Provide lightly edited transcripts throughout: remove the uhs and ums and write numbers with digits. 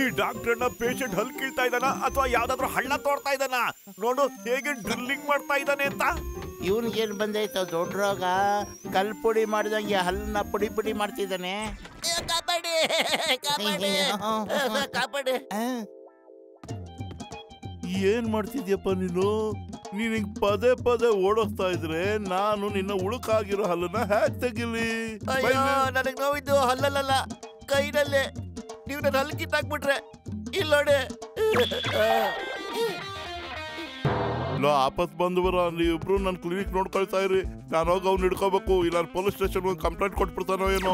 ಈ ಡಾಕ್ಟರ್ನ ಪೇಷಂಟ್ ಹಲ್ ಕೀಳ್ತಾ ಇದ್ದಾನ ಅಥವಾ ಯಾವ್ದಾದ್ರು ಹಳ್ಳ ತೋಡ್ತಾ ಇದ್ದಾನ ನೋಡು ಹೇಗೆ ಡ್ರಿಲ್ಲಿಂಗ್ ಮಾಡ್ತಾ ಇದ್ದಾನೆ ಅಂತ. ಇವನ್ಗೇನ್ ಬಂದೈತ ದೊಡ್ಡ ರೋಗ? ಕಲ್ ಪುಡಿ ಮಾಡಿದಂಗೆ ಹಲ್ಲನ್ನ ಪುಡಿ ಪುಡಿ ಮಾಡ್ತಿದ್ದಾನೆ. ಏನ್ ಮಾಡ್ತಿದ್ಯಪ್ಪ ನೀನು? ನೀನ್ ಹಿಂಗ್ ಪದೇ ಪದೇ ಓಡಿಸ್ತಾ ಇದ್ರೆ ನಾನು ನಿನ್ನ ಉಳುಕಾಗಿರೋ ಹಲ್ಲನ್ನ ಹ್ಯಾಕ್ ತೆಗಿಲಿ? ನನಗ್ ನೋವಿದ್ದು ಹಲ್ಲಲ್ಲ ಕೈನಲ್ಲೇ. ನೀವು ನನ್ನ ಹಲ್ಲು ಕಿತ್ತಾಕ್ಬಿಟ್ರೆ ಇಲ್ಲ ನೋಡಿ. ಆಪತ್ ಬಂದವರ ನೀವಿಬ್ರು ನನ್ನ ಕ್ಲಿನಿಕ್ ನೋಡ್ಕೊಳ್ತಾ ಇರಿ. ನಾನು ಹೋಗಿ ಅವ್ನು ಹಿಡ್ಕೋಬೇಕು, ಇಲ್ಲ ಪೊಲೀಸ್ ಸ್ಟೇಷನ್ ಕಂಪ್ಲೇಂಟ್ ಕೊಟ್ಬಿಡ್ತಾನೋ ಏನೋ.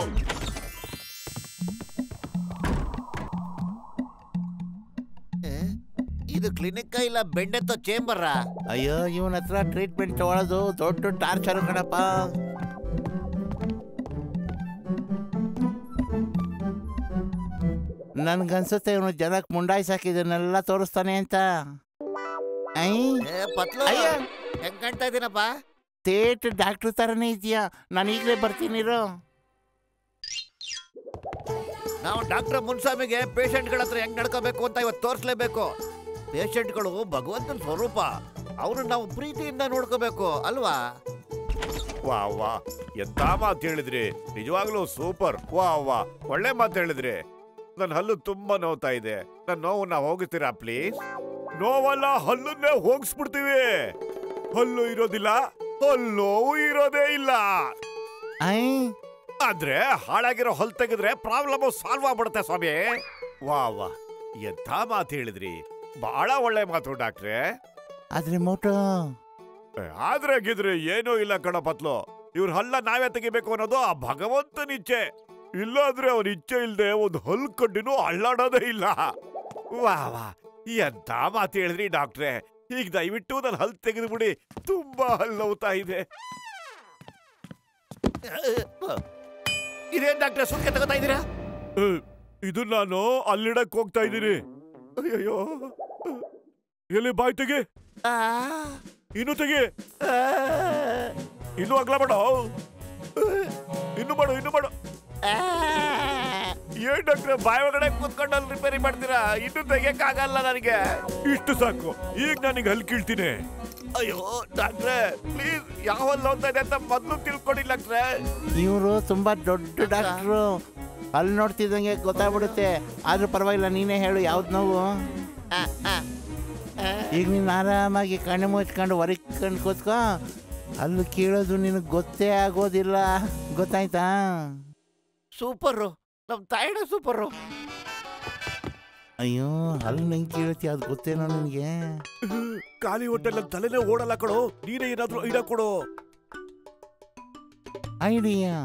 ಇದು ಕ್ಲಿನಿಕ್ ಇಲ್ಲ ಬೆಂಡೆತ್ತೋ ಚೇಂಬರ್? ಅಯ್ಯೋ, ಇವನ ಹತ್ರ ಟ್ರೀಟ್ಮೆಂಟ್ ತಗೊಳ್ಳೋದು ದೊಡ್ಡ ಟಾರ್ಚರ್ ಕಣಪ್ಪ. ನನ್ಗನ್ಸುತ್ತೆ ಇವನು ಜನಕ್ಕೆ ಮುಂಡಾಯಿಸಾಕಿದನ್ನೆಲ್ಲ ತೋರಿಸ್ತಾನೆ ಅಂತ. ಹೆಂಗ್ ಕಾಣ್ತಾ ಇದೀನಪ್ಪ? ತೇಟ್ ಡಾಕ್ಟರ್ ತರನೇ ಇದೆಯಾ? ನಾನು ಈಗಲೇ ಬರ್ತೀನಿರೋ. ನಾವು ಡಾಕ್ಟರ್ ಮುನ್ಸ್ವಾಮಿಗೆ ಪೇಷಂಟ್ಗಳ ಹತ್ರ ಹೆಂಗ್ ನಡ್ಕೋಬೇಕು ಅಂತ ಇವತ್ತು ತೋರಿಸ್ಲೇಬೇಕು. ಪೇಷಂಟ್ಗಳು ಭಗವಂತನ ಸ್ವರೂಪ, ಅವ್ರನ್ನ ನಾವು ಪ್ರೀತಿಯಿಂದ ನೋಡ್ಕೋಬೇಕು ಅಲ್ವಾ? ವಾ ವಾ, ಎಂತ ಮಾತು ಹೇಳಿದ್ರಿ, ನಿಜವಾಗ್ಲೂ ಸೂಪರ್. ವಾ ವಾ, ಒಳ್ಳೆ ಮಾತು ಹೇಳಿದ್ರಿ. ನನ್ನ ಹಲ್ಲು ತುಂಬಾ ನೋವ್ತಾ ಇದೆ, ನನ್ನ ನೋವನ್ನ ಹೋಗಿಸ್ತೀರಾ ಪ್ಲೀಸ್? ನೋವಲ್ಲ, ಹಲ್ಲನ್ನೇ ಹೋಗಿಸ್ಬಿಡ್ತೀವಿ. ಹಲ್ಲು ಇರೋದಿಲ್ಲ, ಹಲ್ಲೋವು ಇರೋದೇ ಇಲ್ಲ. ಆದ್ರೆ ಹಾಳಾಗಿರೋ ಹಲ್ ತೆಗೆದ್ರೆ ಪ್ರಾಬ್ಲಮ್ ಸಾಲ್ವ್ ಆಗ್ಬಿಡುತ್ತೆ ಸ್ವಾಮಿ. ವಾ ವಾ, ಎಂತ ಮಾತು ಹೇಳಿದ್ರಿ, ಬಹಳ ಒಳ್ಳೆ ಮಾತು ಡಾಕ್ಟ್ರೆ. ಆದ್ರೆ ಮೋಟೋ ಆದ್ರೆ ಗಿದ್ರೆ ಏನೂ ಇಲ್ಲ ಕಣ ಪತ್ಲು. ಇವ್ರ ಹಲ್ಲ ನಾವೇ ತೆಗಿಬೇಕು ಅನ್ನೋದು ಆ ಭಗವಂತನ ಇಚ್ಛೆ. ಇಲ್ಲಾದ್ರೆ ಅವನ ಇಚ್ಛೆ ಇಲ್ದೆ ಒಂದು ಹಲ್ ಕಡ್ಡಿನೂ ಅಳ್ಳಾಡೋದೇ ಇಲ್ಲ. ವಾ ವಾ, ಎಂತ ಮಾತು ಹೇಳಿದ್ರಿ ಡಾಕ್ಟ್ರೆ. ಈಗ ದಯವಿಟ್ಟು ನನ್ನ ಹಲ್ ತೆಗೆದು ಬಿಡಿ, ತುಂಬಾ ಹಲ್ಲು ನೋವ್ತಾ ಇದೆ. ಇದೇನ್ ಡಾಕ್ಟ್ರೆ ಸುಮ್ಕೆ ತಗೋತಾ ಇದ್ದೀರಾ? ಇದು ನಾನು ಅಲ್ಲಿಡಕ್ ಹೋಗ್ತಾ ಇದ್ದೀನಿ. ಅಯ್ಯೋ, ಎಲ್ಲಿ ಬಾಯ್ ತೆಗಿ, ಇನ್ನು ತೆಗಿ, ಇನ್ನು ಅಗ್ಲ ಮಾಡು, ಇನ್ನು ಮಾಡು, ಇನ್ನು ಮಾಡು. ಏನ್ ಡಾಕ್ಟ್ರೆ ಬಾಯ್ ಒಳಗಡೆ ಕೂತ್ಕೊಂಡು ಅಲ್ಲಿ ರಿಪೇರಿ ಮಾಡ್ತೀರಾ? ಇನ್ನು ತೆಗಿಯಕ್ ಆಗಲ್ಲ ನನಗೆ. ಇಷ್ಟು ಸಾಕು, ಈಗ ನನಗೆ ಹಲ್ ಕೀಳ್ತೀನಿ. ಅಯ್ಯೋ ಡಾಕ್ಟ್ರೆ ಪ್ಲೀಸ್, ಯಾವ ನೋಡ್ತಾ ಇದೆ ಅಂತ ಮೊದ್ಲು ತಿಳ್ಕೊಡಿ ಡಾಕ್ಟ್ರೆ. ಇವರು ತುಂಬಾ ದೊಡ್ಡ ಡಾಕ್ಟ್ರು, ಅಲ್ಲಿ ನೋಡ್ತಿದ್ದಂಗೆ ಗೊತ್ತಾಗ್ಬಿಡುತ್ತೆ. ಆದ್ರೂ ಪರವಾಗಿಲ್ಲ, ನೀನೇ ಹೇಳು ಯಾವ್ದು ನೋವು. ಈಗ ನೀನು ಆರಾಮಾಗಿ ಕಣ್ಣು ಮುಚ್ಕೊಂಡು ಹೊರಕೊಂಡು ಕೂತ್ಕೊ, ಅಲ್ಲಿ ಕೀಳೋದು ನಿನಗೆ ಗೊತ್ತೇ ಆಗೋದಿಲ್ಲ, ಗೊತ್ತಾಯ್ತಾ? ಸೂಪರು, ನಮ್ ತಾಯಿನ ಸೂಪರು. ಅಯ್ಯೋ, ಅಲ್ಲಿ ನಂಗೆ ಕೀಳತಿ, ಅದು ಗೊತ್ತೇನೋ ನಿನಗೆ? ಖಾಲಿ ಹೊಟ್ಟೆಲ್ಲ ತಲೆನೇ ಓಡಲ್ಲ ಕೊಡು, ನೀನೇ ಏನಾದ್ರೂ ಐಡಿಯಾ ಕೊಡು. ಐಡಿಯಾ?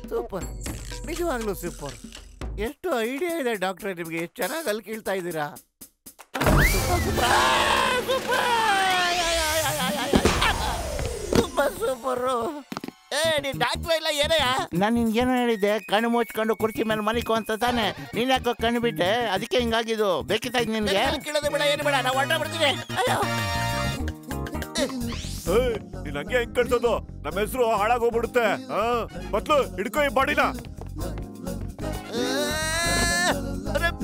ಸೂಪರ್, ನಿಜವಾಗ್ಲೂ ಸೂಪರ್. ಎಷ್ಟು ಐಡಿಯಾ ಇದೆ ಡಾಕ್ಟ್ರೆ ನಿಮ್ಗೆ, ಎಷ್ಟು ಚೆನ್ನಾಗಿ ಅಲ್ಲಿ ಕೇಳ್ತಾ ಇದ್ದೀರಾ. ಸೂಪರು. ನೀನ್ ಡಾಕ್ಟ್ರ ಇಲ್ಲ ಏನಯ್ಯ? ನಾನು ನಿನ್ಗೇನೋ ಹೇಳಿದ್ದೆ, ಕಣ್ಣು ಮುಚ್ಕೊಂಡು ಕುರ್ಚಿ ಮೇಲೆ ಮಲಿಕೋ ಅಂತ ತಾನೆ. ನೀನ್ ಯಾಕೋ ಕಣ್ಣು ಬಿಟ್ಟೆ, ಅದಕ್ಕೆ ಹಿಂಗಾಗಿದ್ದು. ಬೇಕಿತ್ತ ನಿನ್ಗೆ? ಕೇಳೋದು ಬೇಡ, ಏನು ಬೇಡ, ನಾವು ಹೊರಟ ಬಿಡ್ತೀವಿ. ನೀನ್ ಹಂಗೆ ಹೆಂಗ್ ಕಳ್ಸೋದು? ನಮ್ಮ ಹೆಸರು ಹಾಳಾಗೋಗ್ಬಿಡುತ್ತೆ. ಮೊದ್ಲು ಹಿಡ್ಕೊ ಈ ಬಾಡಿನ.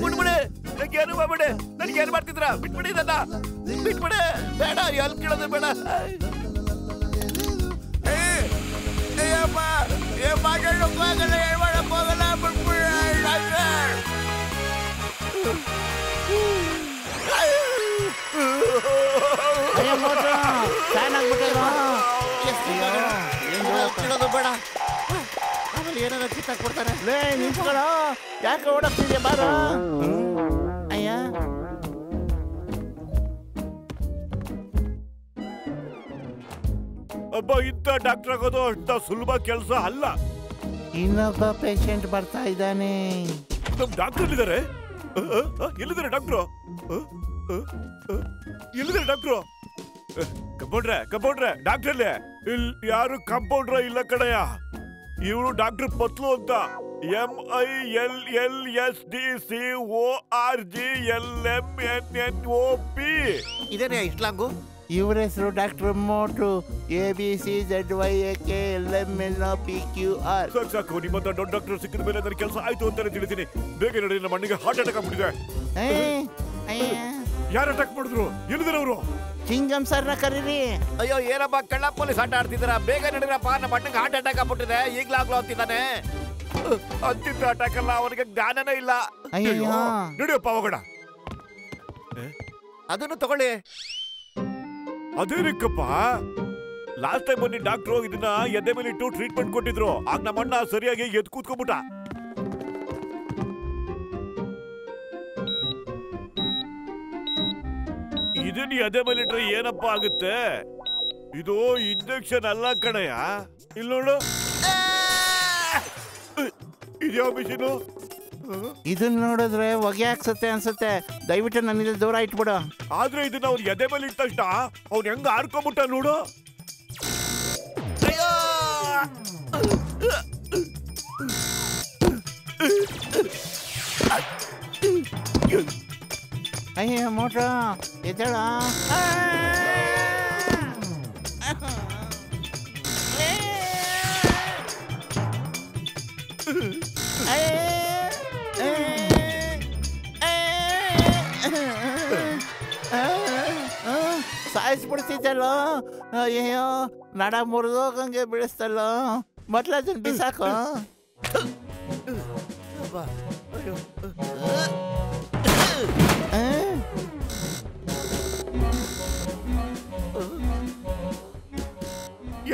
ಬಿಟ್ಬಿಡಿ, ನನಗೆ ಏನು ಮಾಡ್ಬಿಡಿ, ನನಗೆ ಏನು ಮಾಡ್ತಿದ್ರ? ಬಿಟ್ಬಿಡಿ ನನ್ನ, ಬಿಟ್ಬಿಡಿ, ಬೇಡ, ಎಲ್ಲಿ ಕೇಳೋದು ಬೇಡ. ಕೇಳೋದು ಬೇಡ, ಆಮೇಲೆ ಏನಾರ ಕಿತ್ತಾಕ್ ಕೊಡ್ತಾರೆ. ಲೇ ನಿಂತ್ಕೊಳ್ಳೋ, ಯಾಕೆ ಓಡಾಡ್ತಿದ್ಯಾ? ಬಾರೋ. ಅಯ್ಯ, ಒಬ್ಬ ಇಂಥ ಡಾಕ್ಟರ್ ಆಗೋದು ಅಷ್ಟ ಸುಲಭ ಕೆಲಸ ಅಲ್ಲ. ಇನ್ನೊಬ್ಬ ಪೇಷಂಟ್ ಬರ್ತಾ ಇದ್ದಾನೆ. ನಮ್ ಡಾಕ್ಟರ್ ಎಲ್ಲಿದ್ದಾರೆ? ಎಲ್ಲಿದ್ದಾರೆ ಡಾಕ್ಟ್ರು? ಎಲ್ಲಿದ್ದಾರೆ ಡಾಕ್ಟ್ರು? ಕಂಪೌಂಡ್ರೆ ಡಾಕ್ಟರ್ ಇಲ್ಲಿ ಯಾರು ಕಂಪೌಂಡ್ರ ಇಲ್ಲ ಕಡೆಯ. ಇವ್ರು ಡಾಕ್ಟರ್ ಪತ್ಲು ಅಂತ. MILLSDCORGLMNNOP. ಇದೇನೇ ಇಷ್ಟ್ಲಾಂಗು? ಇವ್ರ ಹೆಸರು ಡಾಕ್ಟರ್ ಮೋಟು. ABCZYAKLMNOPQR. ಸಾಕು ನಿಮ್ಮಂತ ದೊಡ್ಡ ಡಾಕ್ಟರ್ ಸಿಕ್ಕಿದ ಮೇಲೆ ನನ್ನ ಕೆಲಸ ಆಯ್ತು ಅಂತಾನೆ ತಿಳಿತೀನಿ. ಬೇಗ ನೋಡಿ, ನಮ್ಮ ಅಣ್ಣಗೆ ಹಾರ್ಟ್ ಅಟ್ಯಾಕ್ ಆಗ್ಬಿಟ್ಟಿದೆ. ಯಾರು ಅಟ್ಯಾಕ್ ಮಾಡಿದ್ರು? ಎಲ್ಲಿದ್ದಾರೆ ಅವರು? ಚಿಂಗಂ ಸರ್ನ ಕರೀರಿ. ಅಯ್ಯೋ ಏನಪ್ಪ ಕಳ್ಳ ಪೊಲೀಸ್ ಆಟ ಆಡ್ತಿದ್ದೀರಾ? ಬೇಗ ನಡೀರಪ್ಪ, ನಮ್ಮ ಅಣ್ಣಗೆ ಹಾರ್ಟ್ ಅಟ್ಯಾಕ್ ಆಗ್ಬಿಟ್ಟಿದೆ. ಈಗ್ಲಾಗ್ಲೂ ಅಂತಿದ್ದಾನೆ. ಅಂತಿದ್ದ ಅಟ್ಯಾಕ್ ಅಲ್ಲ, ಅವನಿಗೆ ಜ್ಞಾನನೇ ಇಲ್ಲ. ಅಯ್ಯೋ ನಡಿಯಪ್ಪ ಹೋಗೋಣ. ಅದನ್ನು ತಗೊಳ್ಳಿ. ಅದೇನಕ್ಕಪ್ಪ, ಲಾಸ್ಟ್ ಟೈಮ್ ಬನ್ನಿ ಡಾಕ್ಟ್ರು ಇದನ್ನ ಎದೆ ಮೇಲೆ ಇಟ್ಟು ಟ್ರೀಟ್ಮೆಂಟ್ ಕೊಟ್ಟಿದ್ರು. ಆಗ ನಮ್ಮ ಅಣ್ಣ ಸರಿಯಾಗಿ ಎದ್ದು ಕೂತ್ಕೊಂಡ್ಬಿಟ್ಟ. ಇದನ್ನ ಎದೆ ಮೇಲೆ ಇಟ್ರೆ ಏನಪ್ಪ ಆಗುತ್ತೆ? ಇದು ಇಂಜೆಕ್ಷನ್ ಅಲ್ಲ ಕಣಯ್ಯ. ಇಲ್ಲಿ ನೋಡು, ಇದ್ಯಾವ ಮಿಷಿನು? ಇದನ್ನ ನೋಡಿದ್ರೆ ಹೊಗೆ ಹಾಕ್ಸತ್ತೆ ಅನ್ಸುತ್ತೆ. ದಯವಿಟ್ಟು ನನ್ನಿಂದ ದೂರ ಇಟ್ಬಿಡು. ಆದ್ರೆ ಇದನ್ನ ಅವ್ನ ಎದೆ ಮೇಲೆ ಇಟ್ಟ ತಕ್ಷಣ ಅವ್ನು ಹೆಂಗ ಆಡ್ಕೊಂಬಿಟ್ಟ ನೋಡು. ಅಯ್ಯೋ ಮೋಟು ಎದ್ದೇಳ. ಸಾಯಿಸ್ಬಿಡ್ತಿದ್ದಲ್ಲ. ಅಯ್ಯೋ ನಡ ಮುರಿದೋಗಂಗೆ ಬೀಳಿಸ್ತಲ್ಲ. ಮೊದ್ಲು ಅದನ್ನ ಬಿಸಾಕು.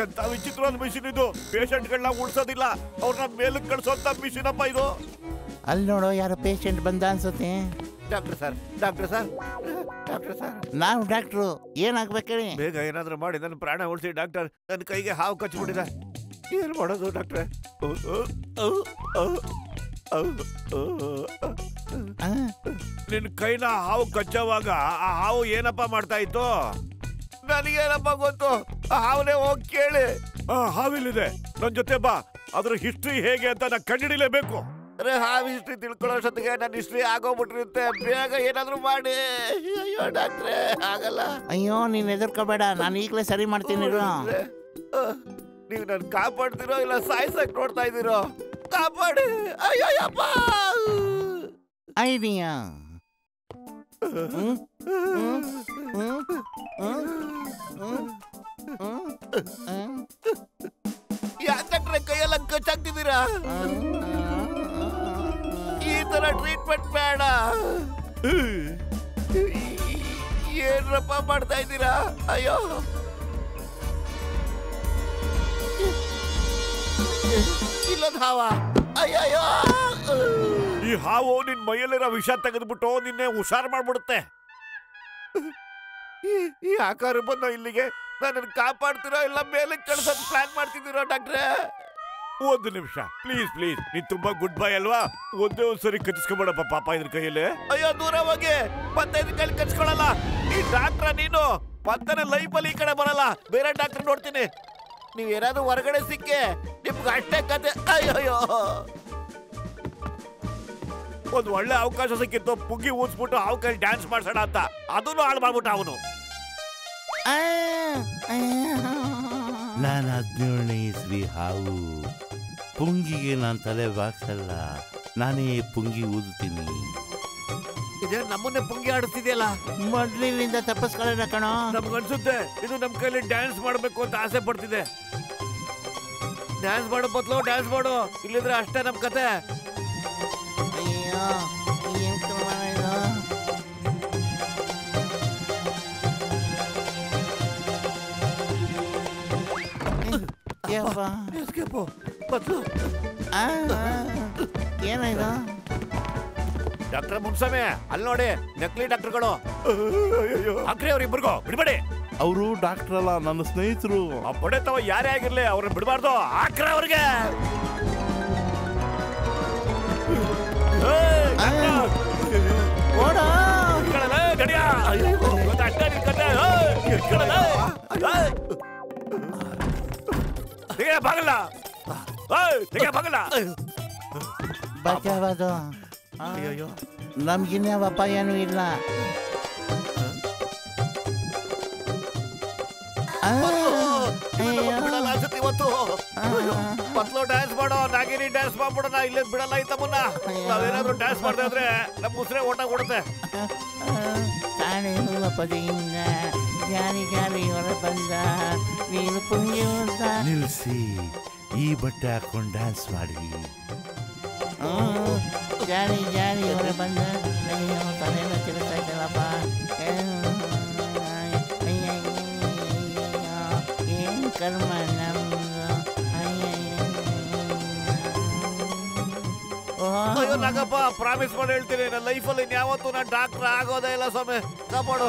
ಎಂತ ವಿಚಿತ್ರವಾದ ಮಿಷಿನ್ ಇದು. ಪೇಷಂಟ್ಗಳನ್ನ ಉಳ್ಸೋದಿಲ್ಲ, ಅವ್ರನ್ನ ಮೇಲಕ್ಕೆ ಕಳ್ಸೋಂತ ಮಿಷಿನ್ ಅಪ್ಪ ಇದು. ಅಲ್ಲಿ ನೋಡು, ಯಾರೋ ಪೇಷಂಟ್ ಬಂದ ಅನ್ಸುತ್ತೆ. Doctor sir, doctor sir, doctor sir. ನಾವು ಡಾಕ್ಟ್ರು, ಏನಾಗ್ಬೇಕೇಳಿ? ಬೇಗ ಏನಾದ್ರೂ ಮಾಡಿ ನನ್ನ ಪ್ರಾಣ ಉಳಿಸಿ ಡಾಕ್ಟರ್. ನನ್ನ ಕೈಗೆ ಹಾವು ಕಚ್ಚಿಬಿಟ್ಟಿದೆ. ಏನ್ ಮಾಡೋದು ಡಾಕ್ಟ್ರೆ? ನಿನ್ ಕೈನ ಹಾವು ಕಚ್ಚೋವಾಗ ಆ ಹಾವು ಏನಪ್ಪ ಮಾಡ್ತಾ ಇತ್ತು? ನನಗೇನಪ್ಪ ಗೊತ್ತು? ಆ ಹಾವನೇ ಹೋಗಿ ಕೇಳಿ. ಹಾವಿಲ್ಲಿದೆ, ನನ್ ಜೊತೆ ಬಾ. ಅದ್ರ ಹಿಸ್ಟ್ರಿ ಹೇಗೆ ಅಂತ ನಾ ಕಂಡುಹಿಡಿಲೇಬೇಕು. ಅರೆ ಹಾವು ಹಿಸ್ಟ್ರಿ ತಿಳ್ಕೊಳ್ಳೋಷ್ಟೊತ್ತಿಗೆ ನನ್ನ ಹಿಸ್ಟ್ರಿ ಆಗೋಗ್ಬಿಟ್ಟಿರುತ್ತೆ. ಬೇಗ ಏನಾದ್ರೂ ಮಾಡಿ. ಅಯ್ಯೋ ಡಾಕ್ಟ್ರೆ, ಆಗಲ್ಲ. ಅಯ್ಯೋ ನೀನ್ ಹೆದರ್ಕೋಬೇಡ, ನಾನು ಈಗಲೇ ಸರಿ ಮಾಡ್ತೀನಿ. ನೀವು ನನ್ ಕಾಪಾಡ್ತಿರೋ ಇಲ್ಲ ಸಾಯ್ಸಕ್ ನೋಡ್ತಾ ಇದ್ದೀರೋ? ಕಾಪಾಡಿ. ಅಯ್ಯಪ್ಪ. ಐಡಿಯಾ. ಯಾಕಂದ್ರೆ ಕೈಯೆಲ್ಲ ಕಚ್ಚಾಗ್ತಿದ್ದೀರಾ? ಈ ತರ ಟ್ರೀಟ್ಮೆಂಟ್ ಬೇಡ. ಏನ್ರಪ್ಪ ಮಾಡ್ತಾ ಇದ್ದೀರಾ? ಅಯ್ಯೋ ಇಲ್ಲದ ಹಾವ. ಅಯ್ಯಯ್ಯೋ, ಈ ಹಾವು ನಿನ್ ಮೈಯಲ್ಲಿರೋ ವಿಷ ತೆಗೆದ್ಬಿಟ್ಟು ನಿನ್ನೆ ಹುಷಾರ್ ಮಾಡ್ಬಿಡುತ್ತೆ. ಈ ಆಕಾರ ಬಂದ ಇಲ್ಲಿಗೆ. ನನ್ನ ಕಾಪಾಡ್ತಿರೋ ಇಲ್ಲ ಮೇಲೆ ಕಳ್ಸೋದ್ ಪ್ಲಾನ್ ಮಾಡ್ತಿದ್ದೀರೋ ಡಾಕ್ಟ್ರೆ? ಒಂದು ನಿಮಿಷ ಪ್ಲೀಸ್ ಪ್ಲೀಸ್. ನೀನ್ ತುಂಬಾ ಗುಡ್ ಬಾಯ್ ಅಲ್ವಾ? ಒಂದೇ ಒಂದ್ಸರಿ ಕಚ್ಕೊಂಬೇಡಪ್ಪ ಪಾಪ ಇದ್ರ ಕೈಯಲ್ಲಿ. ಅಯ್ಯೋ ದೂರ ಹೋಗಿ, ಮತ್ತೆ ಇದ್ರ ಕೈಲಿ ಕಚ್ಕೊಳಲ್ಲ. ಈ ಡಾಕ್ಟ್ರ ನೀನು ಪಕ್ಕನೆ ಲೈಫಲ್ಲಿ ಈ ಕಡೆ ಬರಲ್ಲ. ಬೇರೆ ಡಾಕ್ಟರ್ ನೋಡ್ತೀನಿ. ನೀವ್ ಏನಾದ್ರು ಹೊರಗಡೆ ಸಿಕ್ಕಿ ನಿಮ್ಗೆ ಅಷ್ಟೇ ಕತೆ. ಅಯ್ಯೋ, ಒಂದ್ ಒಳ್ಳೆ ಅವಕಾಶ ಸಿಕ್ಕಿತ್ತು, ಪುಗ್ಗಿ ಊದ್ಸ್ಬಿಟ್ಟು ಹಾವು ಕೈ ಡ್ಯಾನ್ಸ್ ಮಾಡ್ಸೋಣ ಅಂತ. ಅದನ್ನು ಹಾಳು ಮಾಡ್ಬಿಟ್ಟ ಅವನು. ನಾನು 17ನೇ ಇಸ್ವಿ ಹಾವು. ಪುಂಗಿಗೆ ನಾನು ತಲೆ ಬಾಗ್ಸಲ್ಲ, ನಾನೇ ಪುಂಗಿ ಊದುತ್ತೀನಿ. ಇದೇ ನಮ್ಮನ್ನೇ ಪುಂಗಿ ಆಡಿಸ್ತಿದೆಯಲ್ಲ. ಮೊದ್ಲಿನಿಂದ ತಪ್ಪಿಸ್ಕೊಳ್ಳೋಣ ಕಣೋ. ನಮ್ಗನ್ಸುತ್ತೆ ಇದು ನಮ್ ಕೈಲಿ ಡ್ಯಾನ್ಸ್ ಮಾಡ್ಬೇಕು ಅಂತ ಆಸೆ ಪಡ್ತಿದೆ. ಡ್ಯಾನ್ಸ್ ಮಾಡೋ ಬದಲು ಡ್ಯಾನ್ಸ್ ಮಾಡು, ಇಲ್ಲಿದ್ರೆ ಅಷ್ಟೇ ನಮ್ ಕತೆ. ಅಯ್ಯೋ ಏನ್ ಪ್ರಮಾಣ ಇದು? ಏನಾಯ್ತು? ಡಾಕ್ಟರ್ ಮುನ್ಸಾಮಿ, ಅಲ್ಲಿ ನೋಡಿ ನಕಲಿ ಡಾಕ್ಟರ್ಗಳು. ಹಾಕ್ರಿ ಅವ್ರಿಬ್ರಿಗೂ ಬಿಡ್ಬೇಡಿ. ಅವರು ಡಾಕ್ಟರ್ ಅಲ್ಲ, ನನ್ನ ಸ್ನೇಹಿತರು. ಆ ಪಡೆತವ ಯಾರೇ ಆಗಿರ್ಲಿ ಅವ್ರನ್ನ ಬಿಡಬಾರ್ದು. ಹಾಕ್ರ ಅವ್ರಿಗೆ. ಬಾಗಲ್ಲ, ಬಾಗಲ್ಲ. ಬಚಾವದು ಅಯ್ಯೋ ನಮ್ಗಿನ್ಯಾವ ಅಪಾಯನೂ ಇಲ್ಲ. ಬಿಡಲ್ಲ ಅನ್ಸುತ್ತೆ ಇವತ್ತು. ಮೊದ್ಲು ಡ್ಯಾನ್ಸ್ ಮಾಡೋ, ನಾಗಿನಿ ಡ್ಯಾನ್ಸ್ ಮಾಡ್ಬಿಡೋಣ, ಇಲ್ಲೇ ಬಿಡಲ್ಲ ಐತಮ್ಮನ್ನ. ನಾವೇನಾದ್ರೂ ಡ್ಯಾನ್ಸ್ ಮಾಡ್ತಾ ಇದ್ರೆ ನಮ್ಮ ಉಸಿರೇ ಓಟ ಕೊಡುತ್ತೆ. ತಾಳೆ ಹೂವ ಪದೆಯಿಂದ ಜಾರಿ ಜಾರಿ ಹೊರ ಬಂದ ನೀನು ಪುಣ್ಯವಂತ. ನಿಲ್ಸಿ, ಈ ಬಟ್ಟೆ ಹಾಕೊಂಡು ಡ್ಯಾನ್ಸ್ ಮಾಡಿ. ಜಾರಿ ಜಾರಿ ಹೊರ ಬಂದ ಅಯ್ಯೋ ತಲೆಲ್ಲ ತಿರುಗ್ತಾ ಇದ್ದಲ್ಲಪ್ಪ. ಏನು ಕರ್ಮ ನಮ್ದು. ಅಯ್ಯೋ ನಾಗಪ್ಪ, ಪ್ರಾಮಿಸ್ ಮಾಡಿ ಹೇಳ್ತೀನಿ, ನನ್ನ ಲೈಫಲ್ಲಿ ಇನ್ಯಾವತ್ತೂ ನಾನು ಡಾಕ್ಟರ್ ಆಗೋದೇ ಇಲ್ಲ ಸ್ವಾಮಿ. ಕಾಪಾಡು.